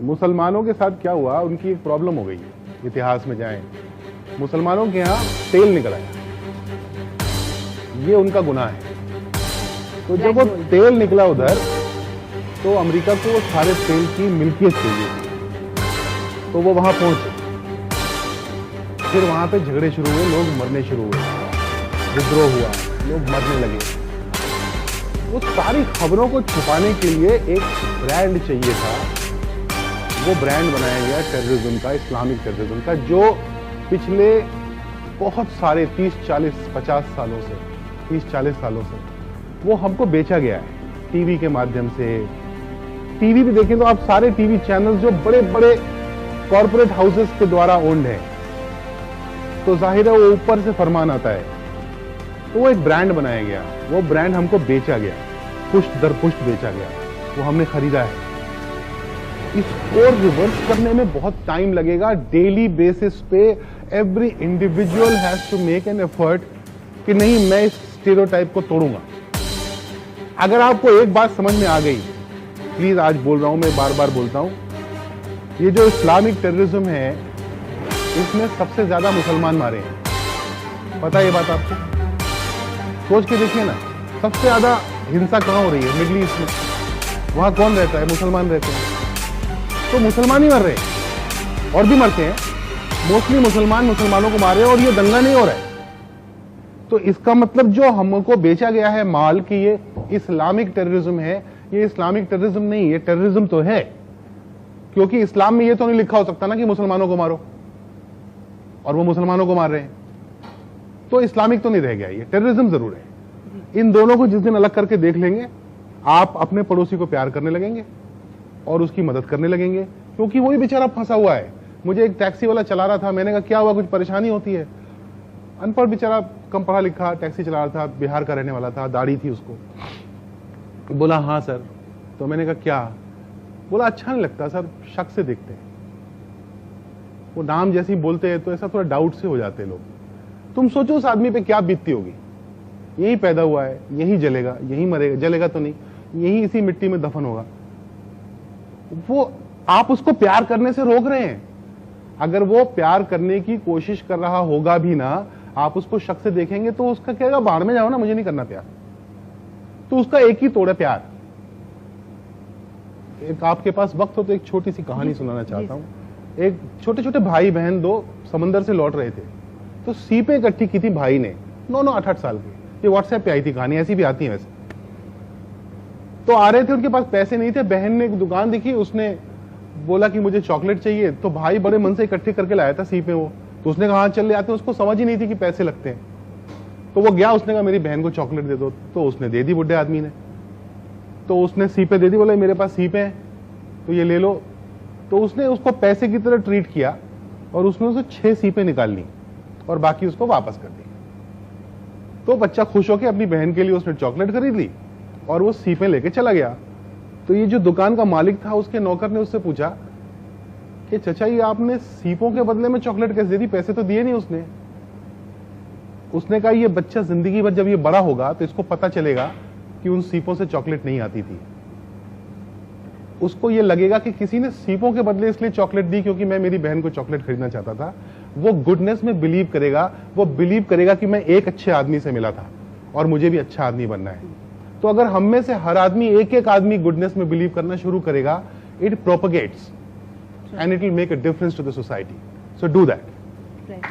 मुसलमानों के साथ क्या हुआ, उनकी एक प्रॉब्लम हो गई। इतिहास में जाएं, मुसलमानों के यहाँ तेल निकल आया, ये उनका गुनाह है। तो जब वो तेल निकला उधर, तो अमेरिका को वो सारे तेल की मिल्कियत चाहिए थी, तो वो वहां पहुंचे। फिर वहां पे झगड़े शुरू हुए, लोग मरने शुरू हुए, विद्रोह हुआ, लोग मरने लगे। वो सारी खबरों को छुपाने के लिए एक ब्रांड चाहिए था। वो ब्रांड बनाया गया टेररिज्म का, इस्लामिक टेररिज्म का, जो पिछले बहुत सारे 30-40-50 सालों से, 30-40 सालों से वो हमको बेचा गया है टीवी के माध्यम से। टीवी भी देखें तो आप सारे टीवी चैनल जो बड़े बड़े कॉर्पोरेट हाउसेस के द्वारा ओन्ड है, तो जाहिर है वो ऊपर से फरमान आता है। तो वो एक ब्रांड बनाया गया, वो ब्रांड हमको बेचा गया, पुष्ट दर पुष्ट बेचा गया, वो हमने खरीदा है। इसको रिवर्स करने में बहुत टाइम लगेगा। डेली बेसिस पे every individual has to make an effort कि नहीं, मैं इस स्टीरियोटाइप को तोड़ूंगा। अगर आपको एक बात समझ में आ गई, प्लीज आज बोल रहा हूं, मैं बार बार बोलता हूं, ये जो इस्लामिक टेररिज्म है, इसमें सबसे ज्यादा मुसलमान मारे हैं। पता है ये बात आपको? सोच के देखिए ना, सबसे ज्यादा हिंसा कहां हो रही है? मिडिल ईस्ट में। वहां कौन रहता है? मुसलमान रहते हैं। तो मुसलमान ही मर रहे हैं, और भी मरते हैं, मोस्टली मुसलमान मुसलमानों को मार रहे हैं, और ये दंगा नहीं हो रहा है। तो इसका मतलब जो हमको बेचा गया है माल कि ये इस्लामिक टेररिज्म है, ये इस्लामिक टेररिज्म नहीं, ये टेररिज्म तो है। क्योंकि इस्लाम में ये तो नहीं लिखा हो सकता ना कि मुसलमानों को मारो, और वो मुसलमानों को मार रहे हैं, तो इस्लामिक तो नहीं रह गया, ये टेररिज्म जरूर है। इन दोनों को जिस दिन अलग करके देख लेंगे, आप अपने पड़ोसी को प्यार करने लगेंगे और उसकी मदद करने लगेंगे, क्योंकि वही बेचारा फंसा हुआ है। मुझे एक टैक्सी वाला चला रहा था, मैंने कहा क्या हुआ, कुछ परेशानी होती है? अनपढ़ बेचारा, कम पढ़ा लिखा टैक्सी चला रहा था, बिहार का रहने वाला था, दाढ़ी थी उसको। बोला हाँ सर। तो मैंने कहा क्या? बोला अच्छा नहीं लगता सर, शक से देखते हैं। वो नाम जैसे ही बोलते हैं तो ऐसा थोड़ा डाउट से हो जाते हैं लोग। तुम सोचो उस आदमी पे क्या बीतती होगी। यही पैदा हुआ है, यही जलेगा, यही मरेगा, जलेगा तो नहीं, यही इसी मिट्टी में दफन होगा। वो आप उसको प्यार करने से रोक रहे हैं। अगर वो प्यार करने की कोशिश कर रहा होगा भी ना, आप उसको शक से देखेंगे तो उसका कहेगा बाहर में जाओ ना, मुझे नहीं करना प्यार। तो उसका एक ही तोड़ है, प्यार। एक आपके पास वक्त हो तो एक छोटी सी कहानी सुनाना चाहता हूं। एक छोटे छोटे भाई बहन दो समंदर से लौट रहे थे, तो सीपें इकट्ठी की थी भाई ने, 9-9, 8-8 साल के। ये व्हाट्सएप पे आई थी कहानी, ऐसी भी आती है वैसे। तो आ रहे थे, उनके पास पैसे नहीं थे। बहन ने एक दुकान दिखी, उसने बोला कि मुझे चॉकलेट चाहिए, तो भाई बड़े मन से इकट्ठे करके लाया था सीपें वो। तो उसने कहा हाँ चल ले आते हैं। उसको समझ ही नहीं थी कि पैसे लगते हैं। तो वो गया, उसने कहा मेरी बहन को चॉकलेट दे दो। तो उसने दे दी बुढ़े आदमी ने। तो उसने सीपें दे दी, बोले मेरे पास सीपें हैं तो ये ले लो। तो उसने उसको पैसे की तरह ट्रीट किया और उसने उसे 6 सीपें निकाल ली और बाकी उसको वापस कर दी। तो बच्चा खुश होकर अपनी बहन के लिए उसने चॉकलेट खरीद ली और वो सीपें लेके चला गया। तो ये जो दुकान का मालिक था, उसके नौकर ने उससे पूछा कि चचा ये आपने सीपों के बदले में चॉकलेट कैसे दे दी? पैसे तो दिए नहीं उसने। उसने कहा ये बच्चा जिंदगी भर जब ये बड़ा होगा तो इसको पता चलेगा कि उन सीपों से चॉकलेट नहीं आती थी। उसको ये लगेगा कि किसी ने सीपों के बदले इसलिए चॉकलेट दी क्योंकि मैं मेरी बहन को चॉकलेट खरीदना चाहता था। वो गुडनेस में बिलीव करेगा, वो बिलीव करेगा कि मैं एक अच्छे आदमी से मिला था और मुझे भी अच्छा आदमी बनना है। तो अगर हम में से हर आदमी, एक एक आदमी गुडनेस में बिलीव करना शुरू करेगा, it propagates and it will make a difference to the society. So do that. Right.